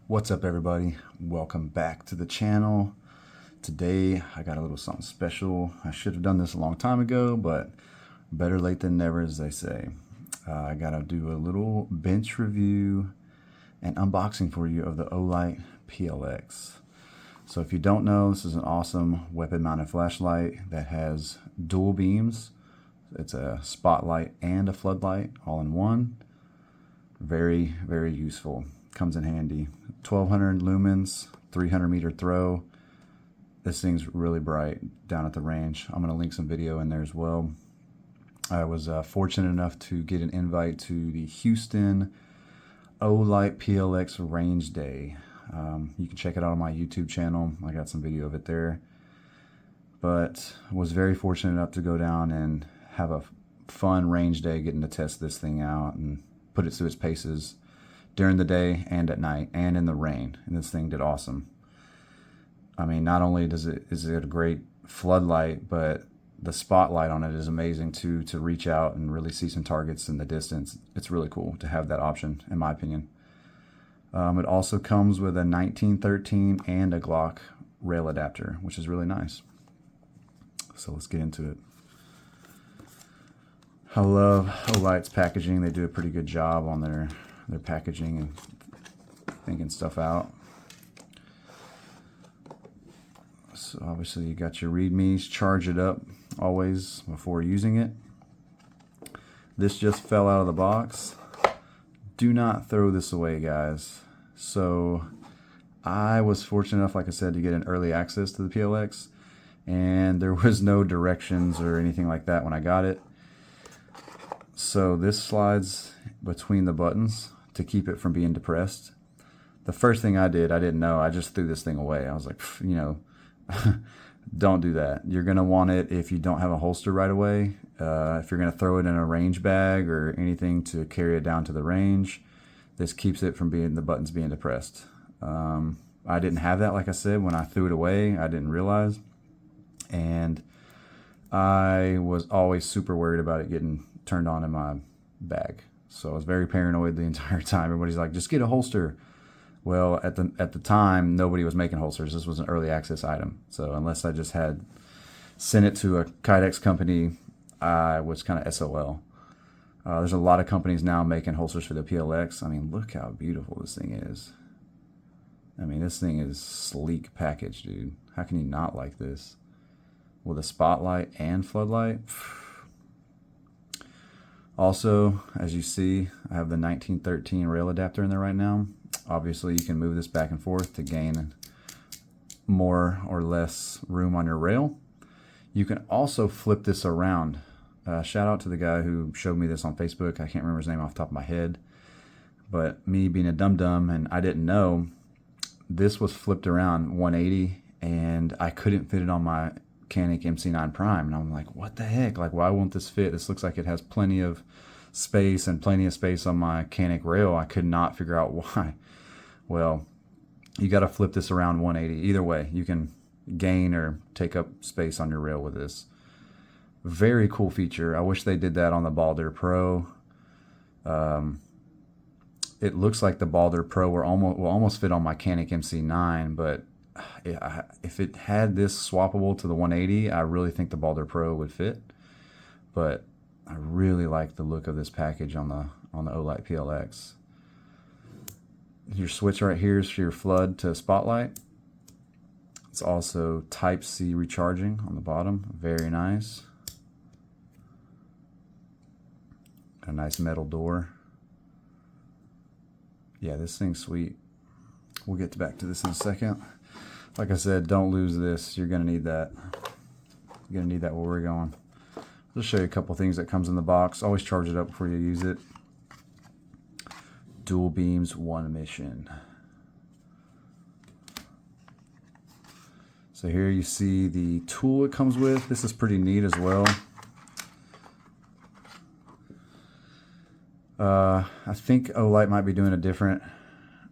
What's up, everybody? Welcome back to the channel. Today I got a little something special. I should have done this a long time ago, but better late than never, as they say. I gotta do a little bench review and unboxing for you of the Olight PLX. So if you don't know, this is an awesome weapon mounted flashlight that has dual beams. It's a spotlight and a floodlight all in one. Very, very useful. Comes in handy. 1200 lumens, 300 meter throw. This thing's really bright down at the range. I'm going to link some video in there as well. I was fortunate enough to get an invite to the Houston Olight PLX range day. You can check it out on my YouTube channel. I got some video of it there. But was very fortunate enough to go down and have a fun range day, getting to test this thing out and put it through its paces during the day and at night and in the rain. And this thing did awesome. I mean, not only is it a great floodlight, but the spotlight on it is amazing too, to reach out and really see some targets in the distance. It's really cool to have that option, in my opinion. It also comes with a 1913 and a Glock rail adapter, which is really nice. So let's get into it. I love Olight's packaging. They do a pretty good job on their packaging and thinking stuff out. So obviously you got your readmes. Charge it up always before using it. This just fell out of the box. Do not throw this away, guys. So I was fortunate enough, like I said, to get an early access to the PLX, and there was no directions or anything like that when I got it. So this slides between the buttons to keep it from being depressed. The first thing I did, I didn't know, I just threw this thing away. I was like, you know, don't do that. You're going to want it if you don't have a holster right away. If you're going to throw it in a range bag or anything to carry it down to the range, this keeps it from the buttons being depressed. I didn't have that, like I said, when I threw it away. I didn't realize. And I was always super worried about it getting turned on in my bag. So I was very paranoid the entire time. Everybody's like, just get a holster. Well, at the time, nobody was making holsters. This was an early access item. So unless I just had sent it to a Kydex company, I was kind of SOL. There's a lot of companies now making holsters for the PLX. I mean, look how beautiful this thing is. I mean, this thing is sleek package, dude. How can you not like this? With a spotlight and floodlight. Also, as you see, I have the 1913 rail adapter in there right now. Obviously, you can move this back and forth to gain more or less room on your rail. You can also flip this around. Shout out to the guy who showed me this on Facebook. I can't remember his name off the top of my head. But me being a dum-dum, and I didn't know, this was flipped around 180, and I couldn't fit it on my Canik MC9 Prime. And I'm like, what the heck? Like, why won't this fit? This looks like it has plenty of space and plenty of space on my Canik rail. I could not figure out why. Well, you got to flip this around 180. Either way, you can gain or take up space on your rail with this. Very cool feature. I wish they did that on the Balder Pro. It looks like the Balder Pro will almost fit on my Canik MC9, but if it had this swappable to the 180, I really think the Balder Pro would fit. But I really like the look of this package on the Olight PLX. Your switch right here is for your flood to spotlight. It's also Type-C recharging on the bottom. Very nice. A nice metal door. Yeah, this thing's sweet. We'll get back to this in a second. Like I said, don't lose this. You're going to need that. You're going to need that where we're going. I'll just show you a couple things that comes in the box. Always charge it up before you use it. Dual beams, one mission. So here you see the tool it comes with. This is pretty neat as well. I think Olight might be doing a different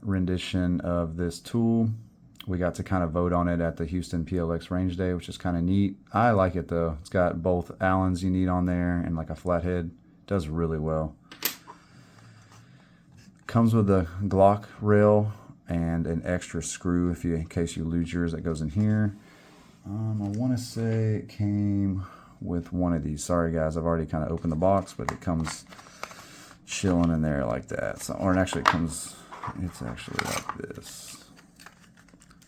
rendition of this tool. We got to kind of vote on it at the Houston PLX range day, which is kind of neat. I like it though. It's got both Allens you need on there and like a flathead. Does really well. Comes with a Glock rail and an extra screw in case you lose yours that goes in here. I want to say it came with one of these. Sorry guys, I've already kind of opened the box, but it comes chilling in there like that. So, or actually it's actually like this.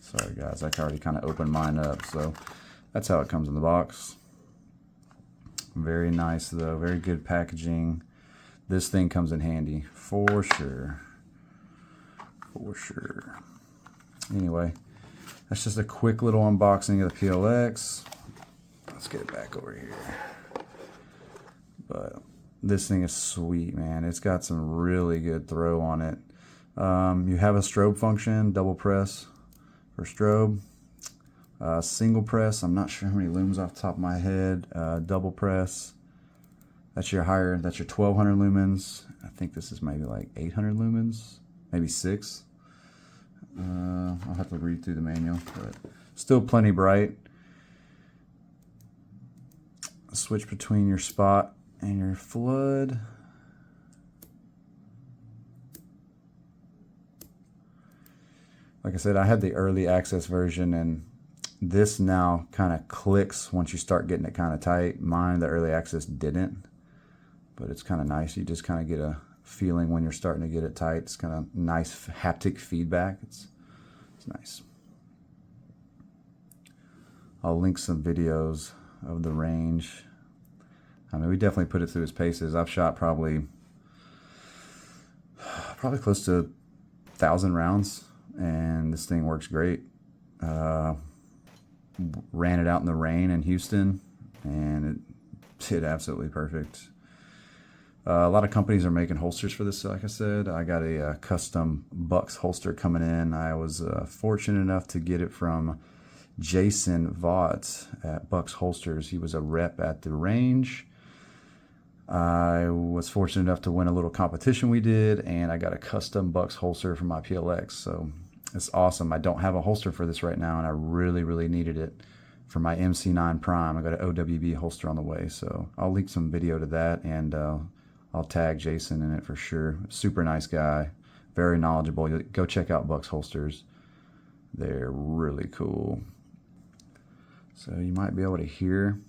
Sorry guys, I already kind of opened mine up. So that's how it comes in the box. Very nice though, very good packaging. This thing comes in handy for sure. For sure. Anyway, that's just a quick little unboxing of the PLX. Let's get it back over here. But this thing is sweet, man. It's got some really good throw on it. You have a strobe function, double press for strobe. Single press, I'm not sure how many looms off the top of my head. Double press, that's your 1200 lumens. I think this is maybe like 800 lumens, maybe 6. I'll have to read through the manual, but still plenty bright. Switch between your spot and your flood. Like I said, I had the early access version, and this now kind of clicks once you start getting it kind of tight. Mine, the early access, didn't, but it's kind of nice. You just kind of get a feeling when you're starting to get it tight. It's kind of nice haptic feedback. It's nice. I'll link some videos of the range. I mean, we definitely put it through its paces. I've shot probably close to 1,000 rounds, and this thing works great. Ran it out in the rain in Houston, and it did absolutely perfect. A lot of companies are making holsters for this. Like I said, I got a custom Bucks holster coming in. I was fortunate enough to get it from Jason Vaught at Bucks Holsters. He was a rep at the range. I was fortunate enough to win a little competition we did, and I got a custom Bucks holster for my PLX. So it's awesome. I don't have a holster for this right now, and I really, really needed it for my MC9 Prime. I got an OWB holster on the way, so I'll link some video to that, and I'll tag Jason in it for sure. Super nice guy, very knowledgeable. Go check out Bucks Holsters. They're really cool. So you might be able to hear,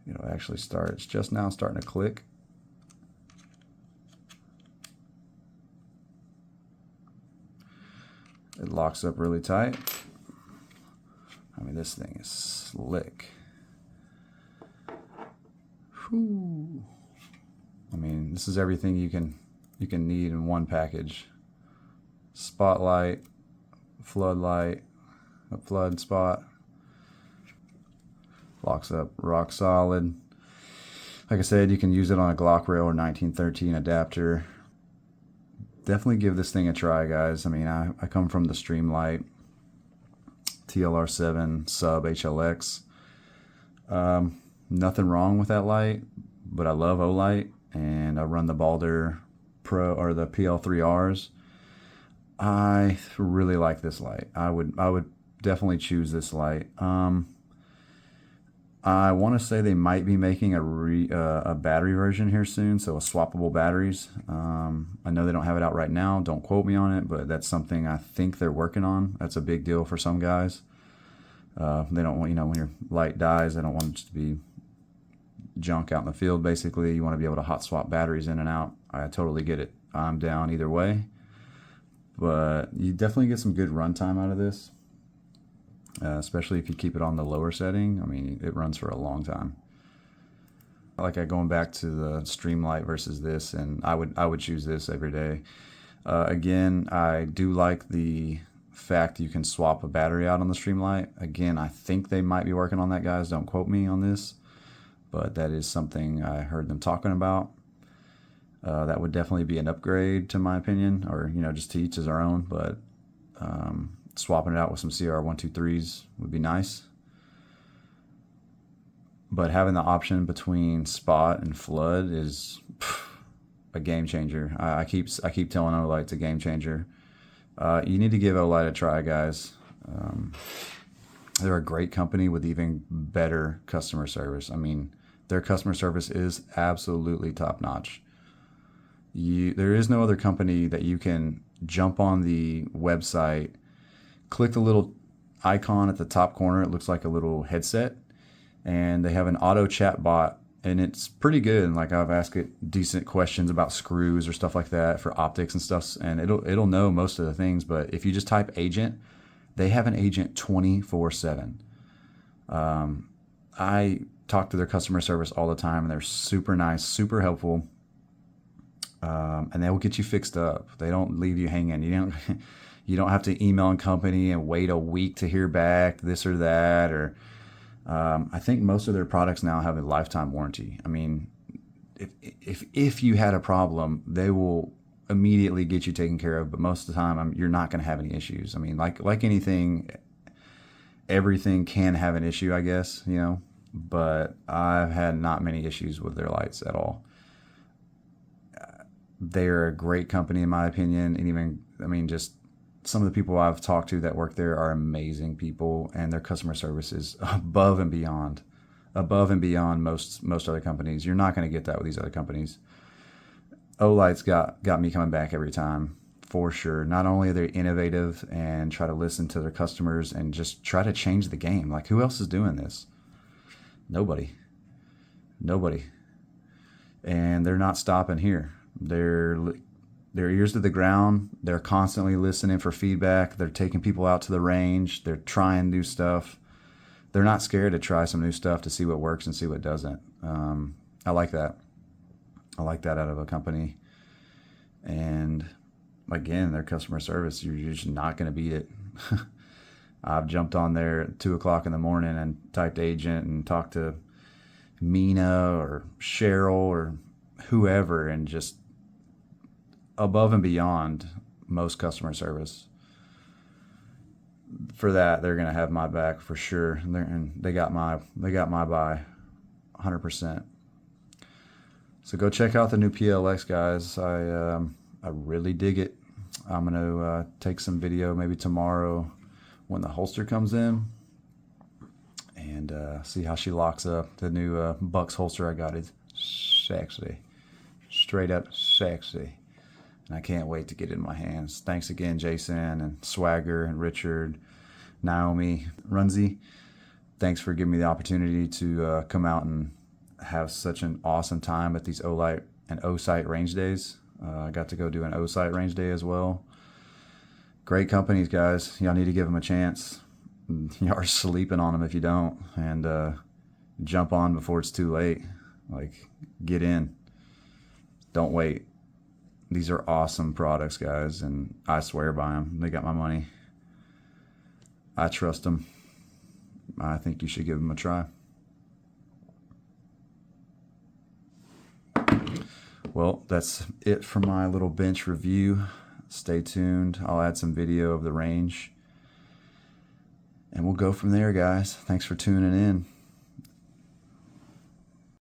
it'll actually start. It's just now starting to click. It locks up really tight. I mean, this thing is slick. Whew. I mean, this is everything you can need in one package. Spotlight, floodlight, a flood spot. Locks up rock solid. Like I said, you can use it on a Glock rail or 1913 adapter. Definitely give this thing a try, guys. I mean, I come from the Streamlight TLR7 sub HLX. Nothing wrong with that light, but I love Olight, and I run the Balder Pro or the PL3Rs. I really like this light. I would definitely choose this light. I want to say they might be making a battery version here soon, so a swappable batteries. I know they don't have it out right now. Don't quote me on it, but that's something I think they're working on. That's a big deal for some guys. They don't want, when your light dies, they don't want it to be junk out in the field. Basically, you want to be able to hot swap batteries in and out. I totally get it. I'm down either way, but you definitely get some good runtime out of this. Especially if you keep it on the lower setting. I mean, it runs for a long time. Like going back to the Streamlight versus this, and I would choose this every day. Again, I do like the fact you can swap a battery out on the Streamlight. Again, I think they might be working on that, guys. Don't quote me on this, but that is something I heard them talking about. That would definitely be an upgrade, to my opinion, or just to each his own. But swapping it out with some CR123s would be nice. But having the option between spot and flood is a game changer. I keep telling Olight it's a game changer. You need to give Olight a try, guys. They're a great company with even better customer service. I mean, their customer service is absolutely top notch. There is no other company that you can jump on the website, click the little icon at the top corner. It looks like a little headset, and they have an auto chat bot, and it's pretty good. And like, I've asked it decent questions about screws or stuff like that for optics and stuff, and it'll know most of the things. But if you just type agent, they have an agent 24/7. I talk to their customer service all the time, and they're super nice, super helpful, and they will get you fixed up. They don't leave you hanging. You don't have to email a company and wait a week to hear back this or that. Or I think most of their products now have a lifetime warranty. I mean, if you had a problem, they will immediately get you taken care of. But most of the time, you're not going to have any issues. I mean, like anything, everything can have an issue, I guess, but I've had not many issues with their lights at all. They're a great company, in my opinion. And even, just some of the people I've talked to that work there are amazing people, and their customer service is above and beyond most other companies. You're not going to get that with these other companies. Olight's got me coming back every time, for sure. Not only are they innovative and try to listen to their customers and just try to change the game. Like, who else is doing this? Nobody. And they're not stopping here. Their ears to the ground. They're constantly listening for feedback. They're taking people out to the range. They're trying new stuff. They're not scared to try some new stuff to see what works and see what doesn't. I like that. I like that out of a company. And again, their customer service, you're just not going to beat it. I've jumped on there at 2:00 in the morning and typed agent and talked to Mina or Cheryl or whoever, and just above and beyond most customer service. For that, they're going to have my back for sure. And they got my buy 100%. So go check out the new PLX, guys. I really dig it. I'm going to take some video maybe tomorrow when the holster comes in, and see how she locks up. The new Bucks holster I got is sexy. Straight up sexy. And I can't wait to get it in my hands. Thanks again, Jason and Swagger and Richard, Naomi, Runzi. Thanks for giving me the opportunity to come out and have such an awesome time at these Olight and O-Site range days. I got to go do an O-Site range day as well. Great companies, guys. Y'all need to give them a chance. Y'all are sleeping on them if you don't. And jump on before it's too late. Like, get in. Don't wait. These are awesome products, guys, and I swear by them. They got my money. I trust them. I think you should give them a try. Well, that's it for my little bench review. Stay tuned. I'll add some video of the range, and we'll go from there, guys. Thanks for tuning in.